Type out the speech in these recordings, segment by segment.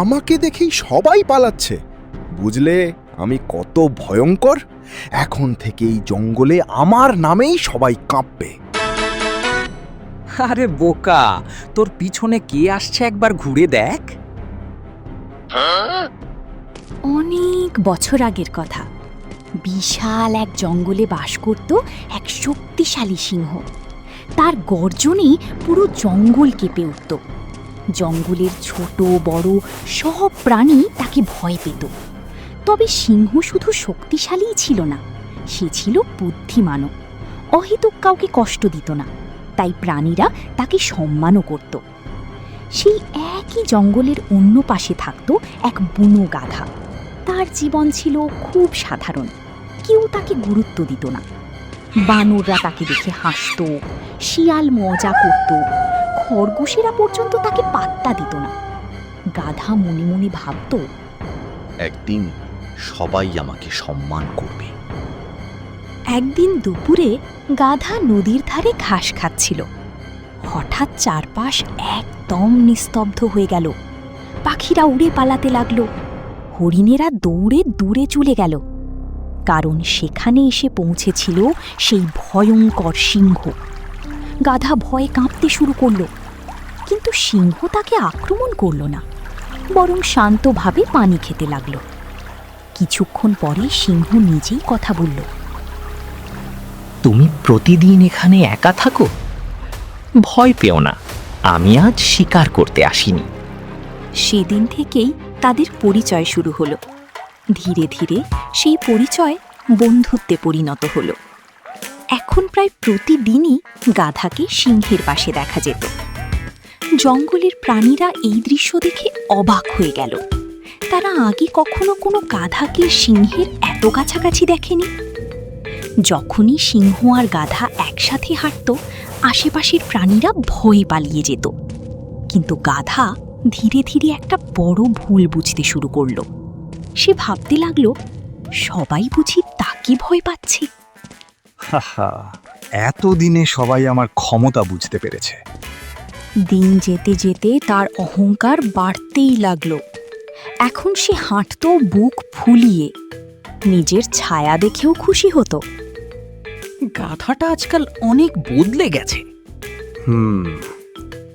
আমাকে দেখেই সবাই পালাচ্ছে। বুঝলে আমি কত ভয়ঙ্কর? এখন থেকেই জঙ্গলে আমার নামেই সবাই কাঁপবে। আরে বোকা, তোর পিছনে কে আসছে একবার ঘুরে দেখ। অনেক বছর আগের কথা। বিশাল এক জঙ্গলে বাস করত এক শক্তিশালী সিংহ। তার গর্জনে পুরো জঙ্গল কেঁপে উঠত। জঙ্গলের ছোট বড় সব প্রাণী তাকে ভয় পেত। তবে সিংহ শুধু শক্তিশালীই ছিল না, সে ছিল বুদ্ধিমানও। অহেতুক কাউকে কষ্ট দিত না, তাই প্রাণীরা তাকে সম্মানও করত। সেই একই জঙ্গলের অন্য পাশে থাকত এক বুনো গাধা। তার জীবন ছিল খুব সাধারণ, কেউ তাকে গুরুত্ব দিত না। বানররা তাকে দেখে হাসত, শিয়াল মজা করত, খরগোশেরা পর্যন্ত তাকে পাত্তা দিত না। গাধা মনে মনে ভাবত, একদিন সবাই আমাকে সম্মান করবে। একদিন দুপুরে গাধা নদীর ধারে ঘাস খাচ্ছিল। হঠাৎ চারপাশ একদম নিস্তব্ধ হয়ে গেল। পাখিরা উড়ে পালাতে লাগলো, হরিণেরা দৌড়ে দূরে চলে গেল, কারণ সেখানে এসে পৌঁছেছিল সেই ভয়ঙ্কর সিংহ। গাধা ভয়ে কাঁপতে শুরু করলো, কিন্তু সিংহ তাকে আক্রমণ করল না, বরং শান্তভাবে পানি খেতে লাগলো। কিছুক্ষণ পরে সিংহ নিজেই কথা বলল, তুমি প্রতিদিন এখানে একা থাকো? ভয় পেও না, আমি আজ শিকার করতে আসিনি। সেদিন থেকেই তাদের পরিচয় শুরু হলো। ধীরে ধীরে সেই পরিচয় বন্ধুত্বে পরিণত হলো। এখন প্রায় প্রতিদিনই গাধাকে সিংহের পাশে দেখা যেত। জঙ্গলের প্রাণীরা এই দৃশ্য দেখে অবাক হয়ে গেল। তারা আগে কখনো কোনো গাধাকে সিংহের এত কাছাকাছি দেখেনি। যখনই সিংহ আর গাধা একসাথে হাঁটত, আশেপাশের প্রাণীরা ভয়ে পালিয়ে যেত। কিন্তু গাধা ধীরে ধীরে একটা বড় ভুল বুঝতে শুরু করলো। সে ভাবতে লাগলো, সবাই বুঝি তাকে ভয় পাচ্ছে। হাহা, এতদিনে সবাই আমার ক্ষমতা বুঝতে পেরেছে। দিন যেতে যেতে তার অহংকার বাড়তেই লাগলো। এখন সে হাঁটতো বুক ফুলিয়ে, নিজের ছায়া দেখেও খুশি হতো। গাধাটা আজকাল অনেক বদলে গেছে।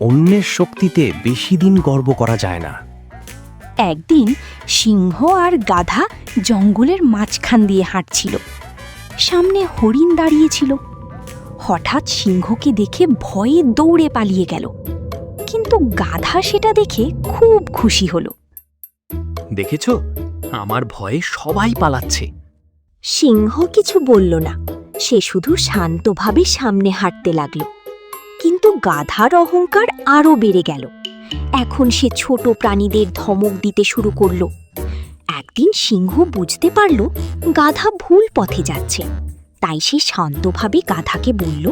অন্যের শক্তিতে বেশি দিন গর্ব করা যায় না। একদিন সিংহ আর গাধা জঙ্গলের মাঝখান দিয়ে হাঁটছিল। সামনে হরিণ দাঁড়িয়েছিল। হঠাৎ সিংহকে দেখে ভয়ে দৌড়ে পালিয়ে গেল, কিন্তু গাধা সেটা দেখে খুব খুশি হলো। দেখেছো, আমার ভয়ে সবাই পালাচ্ছে। সিংহ কিছু বলল না, সে শুধু শান্তভাবে সামনে হাঁটতে লাগলো। কিন্তু গাধার অহংকার আরও বেড়ে গেল। এখন সে ছোট প্রাণীদের ধমক দিতে শুরু করলো। একদিন সিংহ বুঝতে পারল গাধা ভুল পথে যাচ্ছে, তাই সে শান্তভাবে গাধাকে বলল,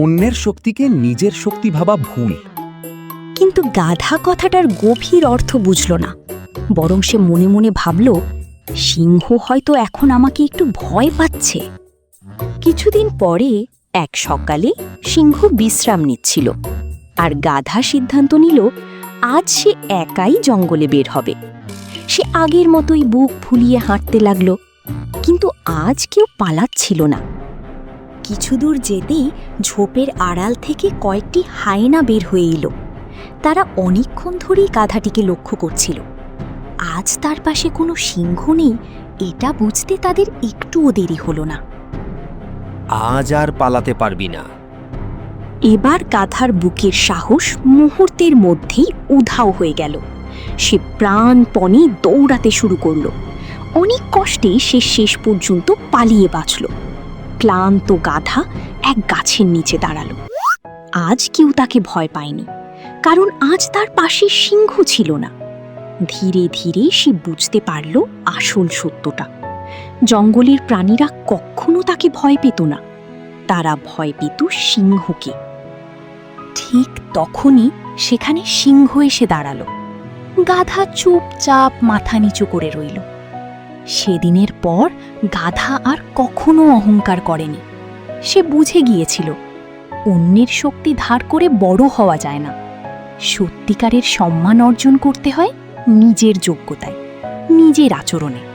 অন্যের শক্তিকে নিজের শক্তি ভাবা ভুল। কিন্তু গাধা কথাটার গভীর অর্থ বুঝল না, বরং সে মনে মনে ভাবল, সিংহ হয়তো এখন আমাকে একটু ভয় পাচ্ছে। কিছুদিন পরে এক সকালে সিংহ বিশ্রাম নিচ্ছিল, আর গাধা সিদ্ধান্ত নিল আজ সে একাই জঙ্গলে বের হবে। সে আগের মতোই বুক ফুলিয়ে হাঁটতে লাগলো, কিন্তু আজ কেউ পালাচ্ছিল না। কিছু দূর যেতেই ঝোপের আড়াল থেকে কয়েকটি হায়না বের হয়ে এলো। তারা অনেকক্ষণ ধরেই গাধাটিকে লক্ষ্য করছিল। আজ তার পাশে কোনো সিংহ নেই, এটা বুঝতে তাদের একটুও দেরি হলো না। আজ আর পালাতে পারবি না। এবার গাধার বুকের সাহস মুহূর্তের মধ্যেই উধাও হয়ে গেল। সে প্রাণপণে দৌড়াতে শুরু করল। অনেক কষ্টে সে শেষ পর্যন্ত পালিয়ে বাঁচল। ক্লান্ত গাধা এক গাছের নিচে দাঁড়ালো। আজ কেউ তাকে ভয় পায়নি, কারণ আজ তার পাশে সিংহ ছিল না। ধীরে ধীরে সে বুঝতে পারল আসল সত্যটা। জঙ্গলের প্রাণীরা কখনো তাকে ভয় পেত না, তারা ভয় পেত সিংহকে। ঠিক তখনই সেখানে সিংহ এসে দাঁড়ালো। গাধা চুপচাপ মাথা নিচু করে রইল। সেদিনের পর গাধা আর কখনো অহংকার করেনি। সে বুঝে গিয়েছিল অন্যের শক্তি ধার করে বড় হওয়া যায় না। সত্যিকারের সম্মান অর্জন করতে হয় নিজের যোগ্যতায়, নিজের আচরণে।